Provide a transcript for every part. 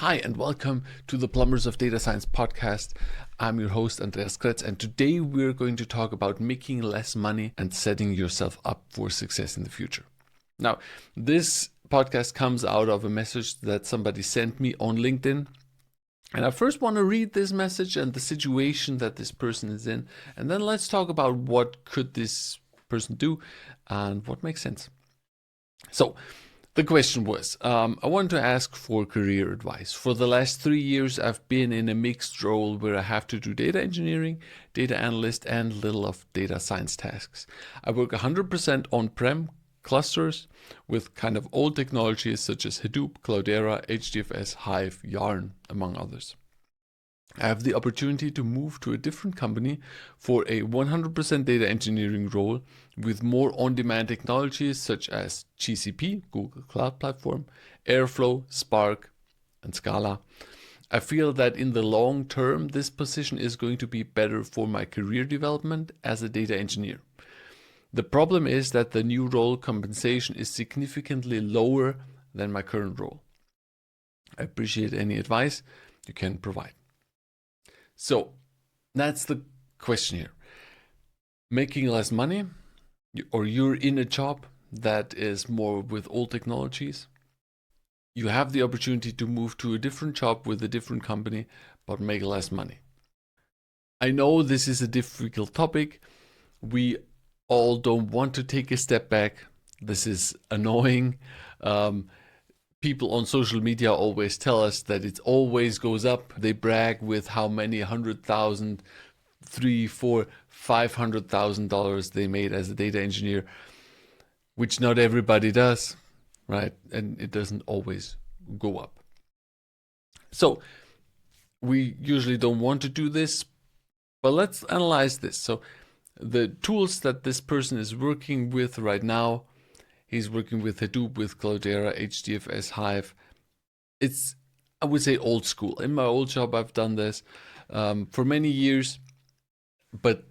Hi, and welcome to the Plumbers of Data Science podcast. I'm your host, Andreas Kretz, and today we're going to talk about making less money and setting yourself up for success in the future. Now, this podcast comes out of a message that somebody sent me on LinkedIn. And I first want to read this message and the situation that this person is in, and then let's talk about what could this person do and what makes sense. So, the question was, I wanted to ask for career advice. For the last 3 years, I've been in a mixed role where I have to do data engineering, data analyst, and little of data science tasks. I work 100% on-prem clusters with kind of old technologies such as Hadoop, Cloudera, HDFS, Hive, Yarn, among others. I have the opportunity to move to a different company for a 100% data engineering role with more on-demand technologies such as GCP, Google Cloud Platform, Airflow, Spark, and Scala. I feel that in the long term, this position is going to be better for my career development as a data engineer. The problem is that the new role compensation is significantly lower than my current role. I appreciate any advice you can provide. So that's the question here. Making less money, or you're in a job that is more with old technologies. You have the opportunity to move to a different job with a different company, but make less money. I know this is a difficult topic. We all don't want to take a step back. This is annoying. People on social media always tell us that it always goes up. They brag with how many $100,000, $300,000, $400,000, $500,000 they made as a data engineer, which not everybody does, right? And it doesn't always go up. So we usually don't want to do this, but let's analyze this. So the tools that this person is working with right now, he's working with Hadoop, with Cloudera, HDFS, Hive. It's, I would say, old school. In my old job, I've done this for many years, but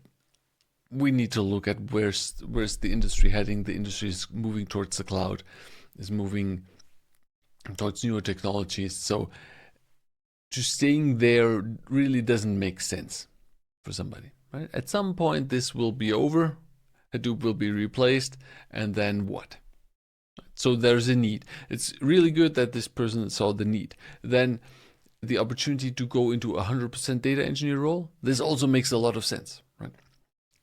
we need to look at where's the industry heading. The industry is moving towards the cloud, is moving towards newer technologies. So just staying there really doesn't make sense for somebody, right? At some point, this will be over. Hadoop will be replaced, and then what? So there's a need. It's really good that this person saw the need. Then the opportunity to go into a 100% data engineer role, this also makes a lot of sense, right?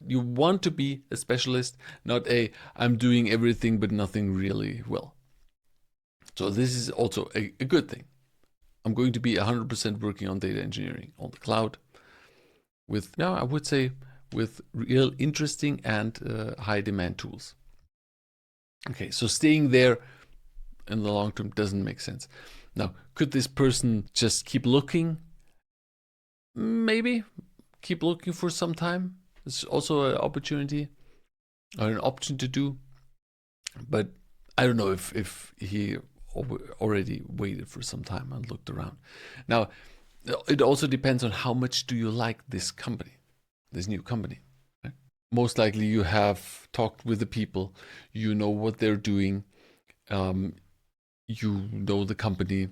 You want to be a specialist, not I'm doing everything but nothing really well. So this is also a good thing. I'm going to be 100% working on data engineering on the cloud with, I would say, with real interesting and high demand tools. Okay, so staying there in the long term doesn't make sense. Now, could this person just keep looking? Maybe keep looking for some time. It's also an opportunity or an option to do. But I don't know if he already waited for some time and looked around. Now, it also depends on how much do you like this company, this new company. Most likely you have talked with the people, you know what they're doing, you know the company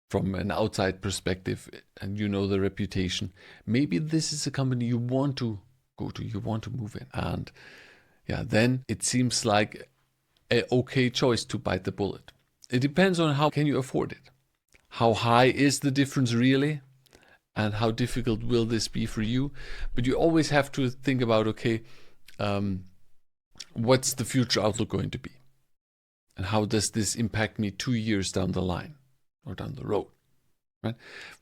from an outside perspective, and you know the reputation. Maybe this is a company you want to go to, you want to move in. And then it seems like an okay choice to bite the bullet. It depends on how can you afford it. How high is the difference really? And how difficult will this be for you? But you always have to think about, okay, what's the future outlook going to be? And how does this impact me 2 years down the line or down the road? Right?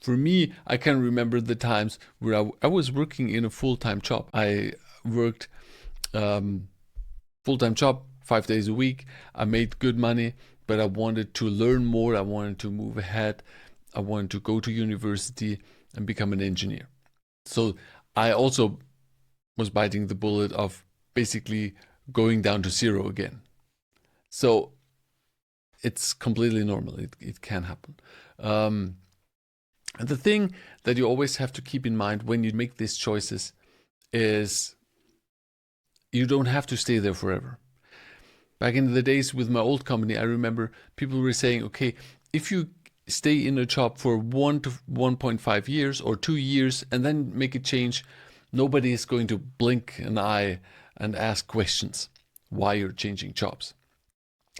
For me, I can remember the times where I was working in a full-time job. I worked full-time job 5 days a week. I made good money, but I wanted to learn more. I wanted to move ahead. I wanted to go to university and become an engineer. So I also was biting the bullet of basically going down to zero again. So it's completely normal. It can happen. And the thing that you always have to keep in mind when you make these choices is you don't have to stay there forever. Back in the days with my old company, I remember people were saying, okay, if you stay in a job for 1 to 1.5 years or 2 years and then make a change, nobody is going to blink an eye and ask questions why you're changing jobs.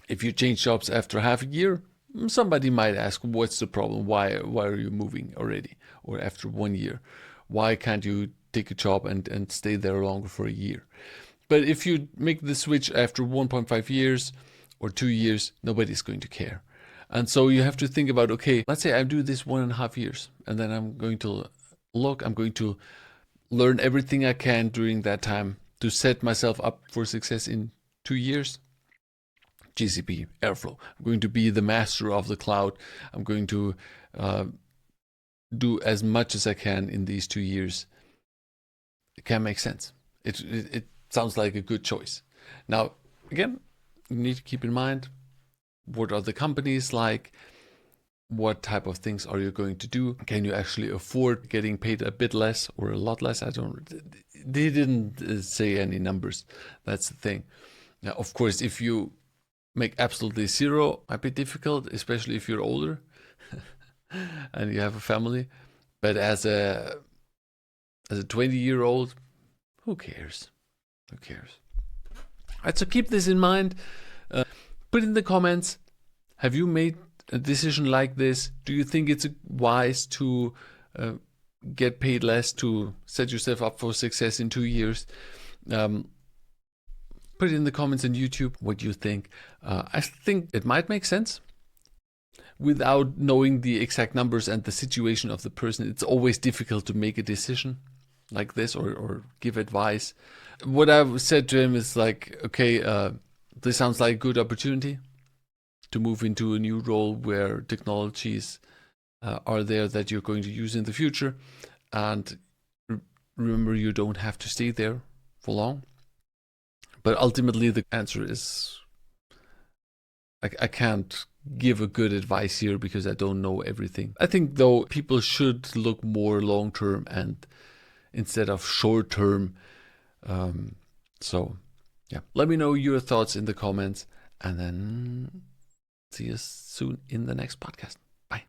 If you change jobs after half a year, somebody might ask, what's the problem? Why are you moving already? Or after 1 year, why can't you take a job and stay there longer for a year? But if you make the switch after 1.5 years or 2 years, nobody's going to care. And so you have to think about, okay, let's say I do this 1.5 years, and then I'm going to learn everything I can during that time to set myself up for success in 2 years. GCP, Airflow. I'm going to be the master of the cloud. I'm going to do as much as I can in these 2 years. It can make sense. It sounds like a good choice. Now, again, you need to keep in mind, what are the companies like? What type of things are you going to do? Can you actually afford getting paid a bit less or a lot less? They didn't say any numbers. That's the thing. Now, of course, if you make absolutely zero, might be difficult, especially if you're older and you have a family. But as a 20-year-old, who cares? Who cares? All right, so keep this in mind. Put in the comments, have you made a decision like this? Do you think it's wise to get paid less to set yourself up for success in 2 years? Put it in the comments on YouTube what you think. I think it might make sense. Without knowing the exact numbers and the situation of the person, it's always difficult to make a decision like this or give advice. What I said to him is like, okay, this sounds like a good opportunity to move into a new role where technologies are there that you're going to use in the future. And remember, you don't have to stay there for long. But ultimately, the answer is, I can't give a good advice here because I don't know everything. I think, though, people should look more long-term and instead of short-term. So, yeah, let me know your thoughts in the comments, and then see you soon in the next podcast.